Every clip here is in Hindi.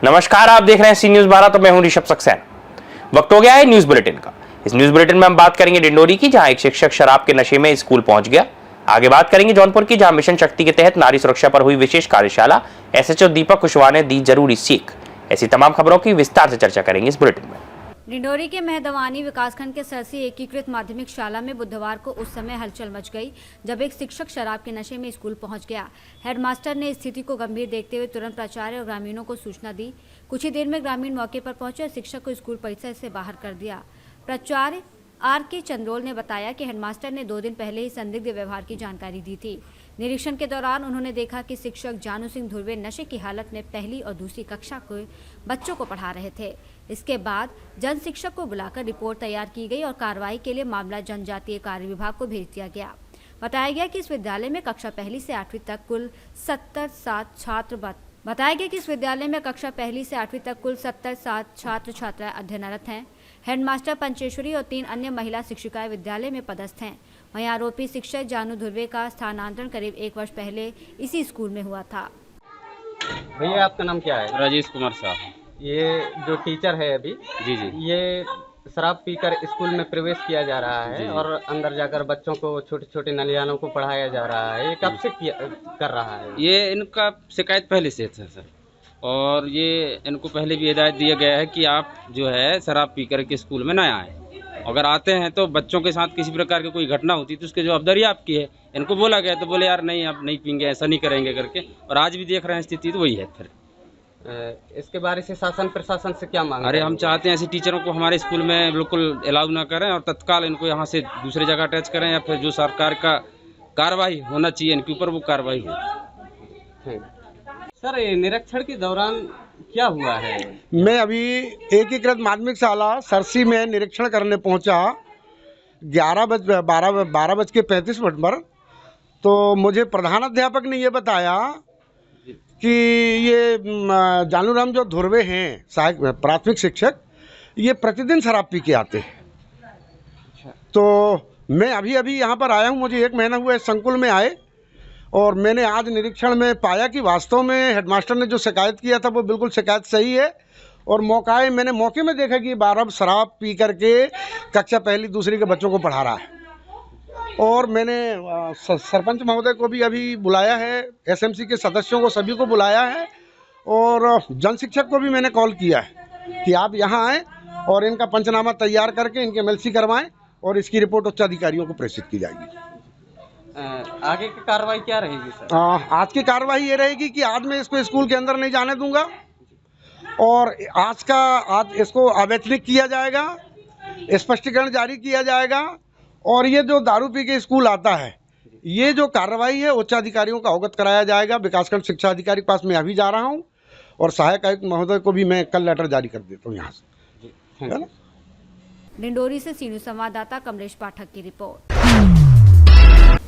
नमस्कार, आप देख रहे हैं सी न्यूज भारत और मैं हूं ऋषभ सक्सेना। वक्त हो गया है न्यूज बुलेटिन का। इस न्यूज बुलेटिन में हम बात करेंगे डिंडोरी की, जहां एक शिक्षक शराब के नशे में स्कूल पहुंच गया। आगे बात करेंगे जौनपुर की, जहां मिशन शक्ति के तहत नारी सुरक्षा पर हुई विशेष कार्यशाला। एसएचओ दीपक कुशवाहा ने दी जरूरी सीख। ऐसी तमाम खबरों की विस्तार से चर्चा करेंगे इस बुलेटिन में। डिंडोरी के महदवानी विकासखंड के सरसी एकीकृत माध्यमिक शाला में बुधवार को उस समय हलचल मच गई जब एक शिक्षक शराब के नशे में स्कूल पहुंच गया। हेडमास्टर ने स्थिति को गंभीर देखते हुए तुरंत प्राचार्य और ग्रामीणों को सूचना दी। कुछ ही देर में ग्रामीण मौके पर पहुंचे और शिक्षक को स्कूल परिसर से बाहर कर दिया। प्राचार्य आर.के. चंद्रोल ने बताया कि हेडमास्टर ने 2 दिन पहले ही संदिग्ध व्यवहार की जानकारी दी थी। निरीक्षण के दौरान उन्होंने देखा कि शिक्षक जानू सिंह धुर्वे नशे की हालत में पहली और दूसरी कक्षा के बच्चों को पढ़ा रहे थे। इसके बाद जन शिक्षक को बुलाकर रिपोर्ट तैयार की गई और कार्रवाई के लिए मामला जनजातीय कार्य विभाग को भेज दिया गया। बताया गया कि इस विद्यालय में कक्षा पहली से 8वीं तक कुल 70 छात्र छात्राएं अध्ययनरत हैं। हेडमास्टर पंचेश्वरी और 3 अन्य महिला शिक्षिकाएं विद्यालय में पदस्थ हैं। वहीं आरोपी शिक्षक जानू धुर्वे का स्थानांतरण करीब 1 वर्ष पहले इसी स्कूल में हुआ था। भैया, आपका नाम क्या है? राजेश कुमार साहब। ये जो टीचर है अभी, जी जी। ये शराब पीकर स्कूल में प्रवेश किया जा रहा है जी। और अंदर जाकर बच्चों को, छोटे छोटे नलियानों को पढ़ाया जा रहा है। ये कब से कर रहा है? ये इनका शिकायत पहले से था सर, और ये इनको पहले भी हिदायत दिया गया है कि आप जो है शराब पी कर के स्कूल में ना आए। अगर आते हैं तो बच्चों के साथ किसी प्रकार की कोई घटना होती तो उसकी जवाबदारी आपकी है। इनको बोला गया तो बोले यार नहीं, आप नहीं पीएंगे, ऐसा नहीं करेंगे करके, और आज भी देख रहे हैं स्थिति तो वही है। फिर इसके बारे से शासन प्रशासन से क्या मांग? अरे हम चाहते हैं ऐसे टीचरों को हमारे स्कूल में बिल्कुल अलाउ ना करें और तत्काल इनको यहाँ से दूसरी जगह अटैच करें, या फिर जो सरकार का कार्रवाई होना चाहिए इनके ऊपर वो कार्रवाई हो। सर, ये निरीक्षण के दौरान क्या हुआ है? मैं अभी एकीकृत माध्यमिक शाला सरसी में निरीक्षण करने पहुंचा 12:35 पर। तो मुझे प्रधानाध्यापक ने ये बताया कि ये जानूराम जो धुर्वे हैं सहायक प्राथमिक शिक्षक, ये प्रतिदिन शराब पी के आते हैं। तो मैं अभी यहाँ पर आया हूँ, मुझे 1 महीना हुआ है संकुल में आए, और मैंने आज निरीक्षण में पाया कि वास्तव में हेडमास्टर ने जो शिकायत किया था वो बिल्कुल शिकायत सही है। और मैंने मौके में देखा कि 12 शराब पी करके कक्षा पहली दूसरी के बच्चों को पढ़ा रहा है। और मैंने सरपंच महोदय को भी अभी बुलाया है, एसएमसी के सदस्यों को सभी को बुलाया है, और जन शिक्षक को भी मैंने कॉल किया है कि आप यहाँ आएँ और इनका पंचनामा तैयार करके इनके एमएलसी करवाएं और इसकी रिपोर्ट उच्च अधिकारियों को प्रेषित की जाएगी। आगे की कार्रवाई क्या रहेगी सर? आज की कार्रवाई ये रहेगी कि आज मैं इसको स्कूल के अंदर नहीं जाने दूंगा, और आज इसको अवैतनिक किया जाएगा, स्पष्टीकरण जारी किया जाएगा। और ये जो दारू पी के स्कूल आता है, ये जो कार्रवाई है उच्च अधिकारियों को अवगत कराया जाएगा। विकासखंड शिक्षा अधिकारी के पास मैं अभी जा रहा हूँ, और सहायक आयुक्त महोदय को भी मैं कल लेटर जारी कर देता हूँ यहाँ से, है ना। डिंडोरी से सीनू संवाददाता कमलेश पाठक की रिपोर्ट।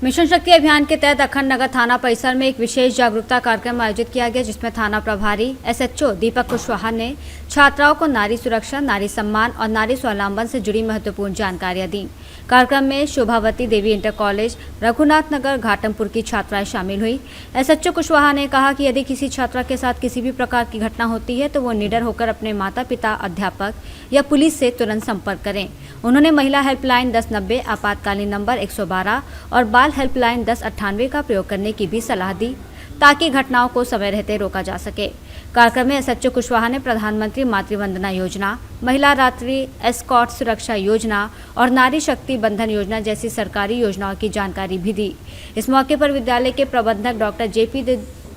मिशन शक्ति अभियान के तहत अखंड नगर थाना परिसर में एक विशेष जागरूकता कार्यक्रम आयोजित किया गया, जिसमें थाना प्रभारी एसएचओ दीपक कुशवाहा ने छात्राओं को नारी सुरक्षा, नारी सम्मान और नारी स्वावलंबन से जुड़ी महत्वपूर्ण जानकारियां दी। कार्यक्रम में शोभावती देवी इंटर कॉलेज, रघुनाथ नगर, घाटमपुर की छात्राएं शामिल हुई। एसएचओ कुशवाहा ने कहा कि यदि किसी छात्रा के साथ किसी भी प्रकार की घटना होती है तो वो निडर होकर अपने माता पिता, अध्यापक या पुलिस से तुरंत संपर्क करें। उन्होंने महिला हेल्पलाइन 1090, आपातकालीन नंबर 112 और बाल हेल्पलाइन 1098 का प्रयोग करने की भी सलाह दी, ताकि घटनाओं को समय रहते रोका जा सके। कार्यक्रम में एसएचओ कुशवाहा ने प्रधानमंत्री मातृवंदना योजना, महिला रात्रि एस्कॉर्ट सुरक्षा योजना और नारी शक्ति बंधन योजना जैसी सरकारी योजनाओं की जानकारी भी दी। इस मौके पर विद्यालय के प्रबंधक डॉक्टर जेपी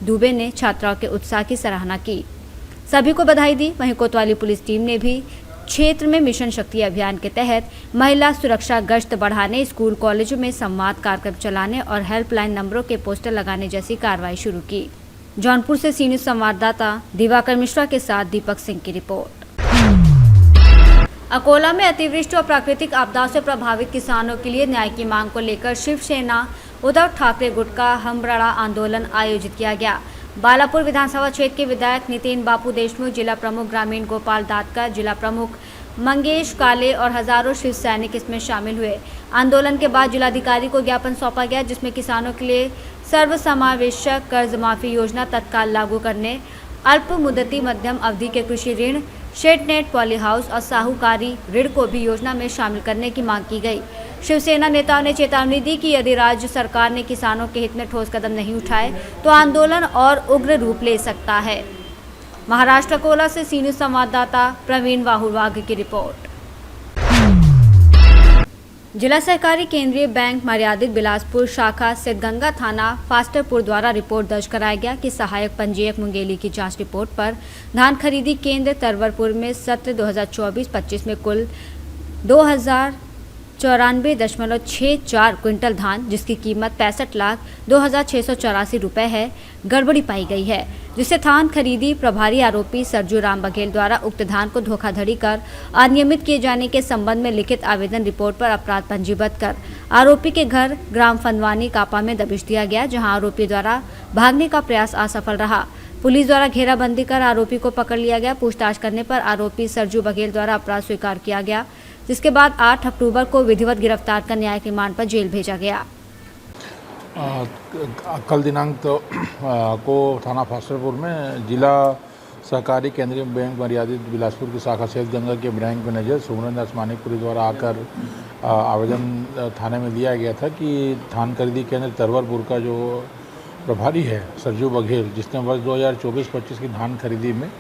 दुबे ने छात्राओं के उत्साह की सराहना की, सभी को बधाई दी। वहीं कोतवाली पुलिस टीम ने भी क्षेत्र में मिशन शक्ति अभियान के तहत महिला सुरक्षा गश्त बढ़ाने, स्कूल कॉलेजों में संवाद कार्यक्रम चलाने और हेल्पलाइन नंबरों के पोस्टर लगाने जैसी कार्रवाई शुरू की। जौनपुर से सी न्यूज संवाददाता दिवाकर मिश्रा के साथ दीपक सिंह की रिपोर्ट। अकोला में अतिवृष्टि और प्राकृतिक आपदाओं से प्रभावित किसानों के लिए न्याय की मांग को लेकर शिवसेना उद्धव ठाकरे गुट का हम बड़ा आंदोलन आयोजित किया गया। बालापुर विधानसभा क्षेत्र के विधायक नितिन बापू देशमुख, जिला प्रमुख ग्रामीण गोपाल दातकर, जिला प्रमुख मंगेश काले और हजारों शिव सैनिक इसमें शामिल हुए। आंदोलन के बाद जिलाधिकारी को ज्ञापन सौंपा गया, जिसमें किसानों के लिए सर्वसमावेशक कर्ज माफी योजना तत्काल लागू करने, अल्प मुदती मध्यम अवधि के कृषि ऋण, शेड नेट, पॉली हाउस और साहूकारी ऋण को भी योजना में शामिल करने की मांग की गई। शिवसेना नेताओं ने चेतावनी दी कि यदि राज्य सरकार ने किसानों के हित में ठोस कदम नहीं उठाए तो आंदोलन और उग्र रूप ले सकता है। महाराष्ट्र कोला से सी न्यूज़ संवाददाता प्रवीण वाहुवाग की रिपोर्ट। जिला सहकारी केंद्रीय बैंक मर्यादित बिलासपुर शाखा सिद्धगंगा थाना फास्टरपुर द्वारा रिपोर्ट दर्ज कराया गया कि सहायक पंजीयक मुंगेली की जांच रिपोर्ट पर धान खरीदी केंद्र तरवरपुर में सत्र 2024-25 में कुल 2094.64 क्विंटल धान, जिसकी कीमत 65,02,684 रुपये है, गड़बड़ी पाई गई है, जिससे धान खरीदी प्रभारी आरोपी सरजू राम बघेल द्वारा उक्त धान को धोखाधड़ी कर अनियमित किए जाने के संबंध में लिखित आवेदन रिपोर्ट पर अपराध पंजीबद्ध कर आरोपी के घर ग्राम फंदवानी कापा में दबिश दिया गया, जहां आरोपी द्वारा भागने का प्रयास असफल रहा। पुलिस द्वारा घेराबंदी कर आरोपी को पकड़ लिया गया। पूछताछ करने पर आरोपी सरजू बघेल द्वारा अपराध स्वीकार किया गया, जिसके बाद 8 अक्टूबर को विधिवत गिरफ्तार कर न्यायिक रिमांड पर जेल भेजा गया। कल दिनांक को थाना फास्टरपुर में जिला सहकारी केंद्रीय बैंक मर्यादित बिलासपुर की शाखा सिद्धगंगा के बैंक मैनेजर सुमन दास मानिकपुरी द्वारा आकर आवेदन थाने में दिया गया था कि धान खरीदी केंद्र तरवरपुर का जो प्रभारी है सरजू बघेल, जिसने वर्ष 2024-25 की धान खरीदी में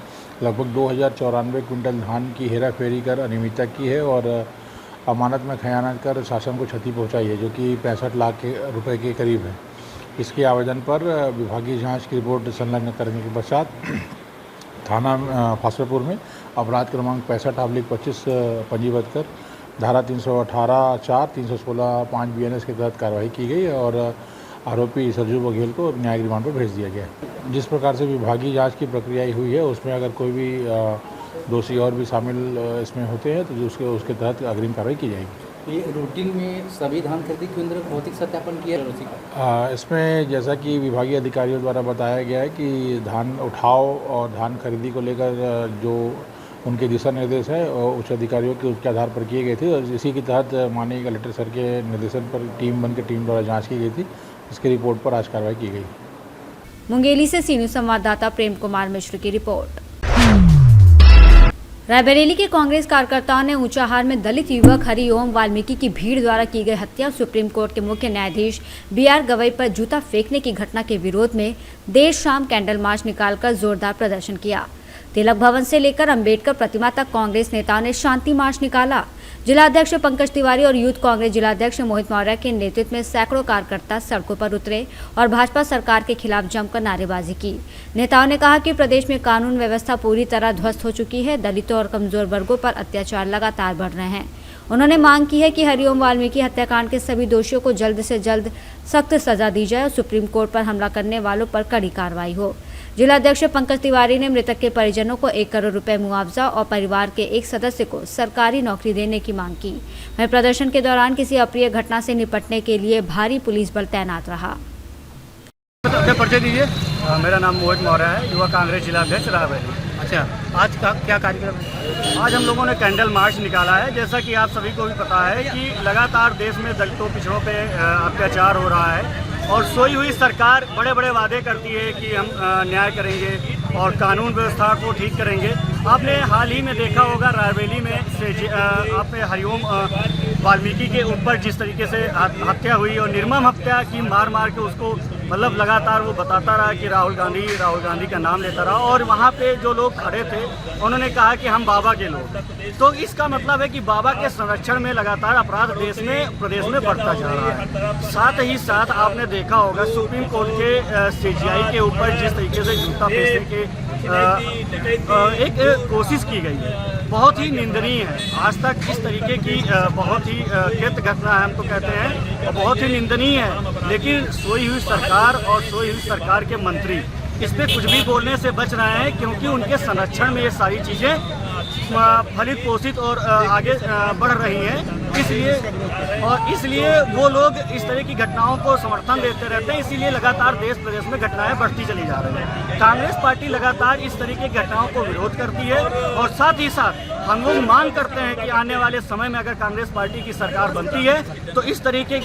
लगभग 2094 क्विंटल धान की हेराफेरी कर अनियमितता की है और अमानत में खयानत कर शासन को क्षति पहुंचाई है, जो कि 65 लाख रुपए के करीब है। इसके आवेदन पर विभागीय जांच की रिपोर्ट संलग्न करने के पश्चात थाना फास्टरपुर में अपराध क्रमांक 65/25 पंजीबद्ध कर धारा 318(4), 316(5) BNS के तहत कार्रवाई की गई और आरोपी सरजू बघेल को न्यायिक रिमांड पर भेज दिया गया। जिस प्रकार से विभागीय जांच की प्रक्रिया हुई है, उसमें अगर कोई भी दोषी और भी शामिल इसमें होते हैं तो उसके तहत अग्रिम कार्रवाई की जाएगी। ये रूटीन में सभी धान खरीदी केंद्र भौतिक सत्यापन किया है। इसमें जैसा कि विभागीय अधिकारियों द्वारा बताया गया है कि धान उठाव और धान खरीदी को लेकर जो उनके दिशा निर्देश है और उच्च अधिकारियों के उसके आधार पर किए गए थे और इसी के तहत माननीय कलेक्टर सर के निर्देशन पर टीम द्वारा जाँच की गई थी। इसकी रिपोर्ट पर आज कार्रवाई की गई। मुंगेली से सी न्यूज़ संवाददाता प्रेम कुमार मिश्र की रिपोर्ट। रायबरेली के कांग्रेस कार्यकर्ताओं ने ऊंचाहार में दलित युवक हरिओम वाल्मीकि की भीड़ द्वारा की गई हत्या, सुप्रीम कोर्ट के मुख्य न्यायाधीश BR गवई पर जूता फेंकने की घटना के विरोध में देर शाम कैंडल मार्च निकालकर जोरदार प्रदर्शन किया। तिलक भवन से लेकर अंबेडकर प्रतिमा तक कांग्रेस नेताओं ने शांति मार्च निकाला। जिलाध्यक्ष पंकज तिवारी और यूथ कांग्रेस जिलाध्यक्ष मोहित मौर्य के नेतृत्व में सैकड़ों कार्यकर्ता सड़कों पर उतरे और भाजपा सरकार के खिलाफ जमकर नारेबाजी की। नेताओं ने कहा कि प्रदेश में कानून व्यवस्था पूरी तरह ध्वस्त हो चुकी है, दलितों और कमजोर वर्गों पर अत्याचार लगातार बढ़ रहे हैं। उन्होंने मांग की है कि हरिओम वाल्मीकि हत्याकांड के सभी दोषियों को जल्द से जल्द सख्त सजा दी जाए और सुप्रीम कोर्ट पर हमला करने वालों पर कड़ी कार्रवाई हो। जिलाध्यक्ष पंकज तिवारी ने मृतक के परिजनों को 1 करोड़ रुपए मुआवजा और परिवार के एक सदस्य को सरकारी नौकरी देने की मांग की। वहीं प्रदर्शन के दौरान किसी अप्रिय घटना से निपटने के लिए भारी पुलिस बल तैनात रहा। परिचय दीजिए। मेरा नाम मोहित मौर्य है, युवा कांग्रेस जिलाध्यक्ष रायबरेली। अच्छा, आज का क्या कार्यक्रम है? आज हम लोगों ने कैंडल मार्च निकाला है। जैसा कि आप सभी को भी पता है कि लगातार देश में दलितों पिछड़ों पे अत्याचार हो रहा है और सोई हुई सरकार बड़े बड़े वादे करती है कि हम न्याय करेंगे और कानून व्यवस्था को ठीक करेंगे। आपने हाल ही में देखा होगा रायबरेली में आपने हरिओम वाल्मीकि के ऊपर जिस तरीके से हत्या हुई और निर्मम हत्या की, मार के उसको मतलब लगातार वो बताता रहा कि राहुल गांधी का नाम लेता रहा और वहाँ पे जो लोग खड़े थे उन्होंने कहा कि हम बाबा के लोग। तो इसका मतलब है कि बाबा के संरक्षण में लगातार अपराध प्रदेश में बढ़ता जा रहा है। साथ ही साथ आपने देखा होगा सुप्रीम कोर्ट के CJI के ऊपर जिस तरीके से जूता फेंकने के एक कोशिश की गई है, बहुत ही निंदनीय है। आज तक इस तरीके की बहुत ही कृत्य घटना है, हम तो कहते हैं, और बहुत ही निंदनीय है। लेकिन सोई हुई सरकार और सोई हुई सरकार के मंत्री इस पर कुछ भी बोलने से बच रहे हैं, क्योंकि उनके संरक्षण में ये सारी चीज़ें फलित पोषित और आगे बढ़ रही हैं। इसलिए वो लोग इस तरह की घटनाओं को समर्थन देते रहते हैं। इसीलिए लगातार देश प्रदेश में घटनाएं बढ़ती चली जा रही हैं। कांग्रेस पार्टी लगातार इस तरह की घटनाओं को विरोध करती है और साथ ही साथ हम लोग मांग करते हैं कि आने वाले समय में अगर कांग्रेस पार्टी की सरकार बनती है तो इस तरीके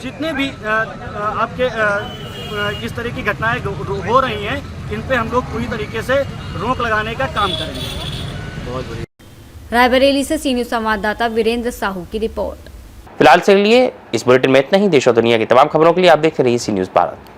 जितने भी आपके इस तरह की घटनाएं हो रही हैं, इन पे हम लोग पूरी तरीके से रोक लगाने का काम करेंगे। रायबरेली से सी न्यूज़ संवाददाता वीरेंद्र साहू की रिपोर्ट। फिलहाल से लिए इस बुलेटिन में इतना ही। देश और दुनिया की तमाम खबरों के लिए आप देखते रहिए सी न्यूज़ भारत।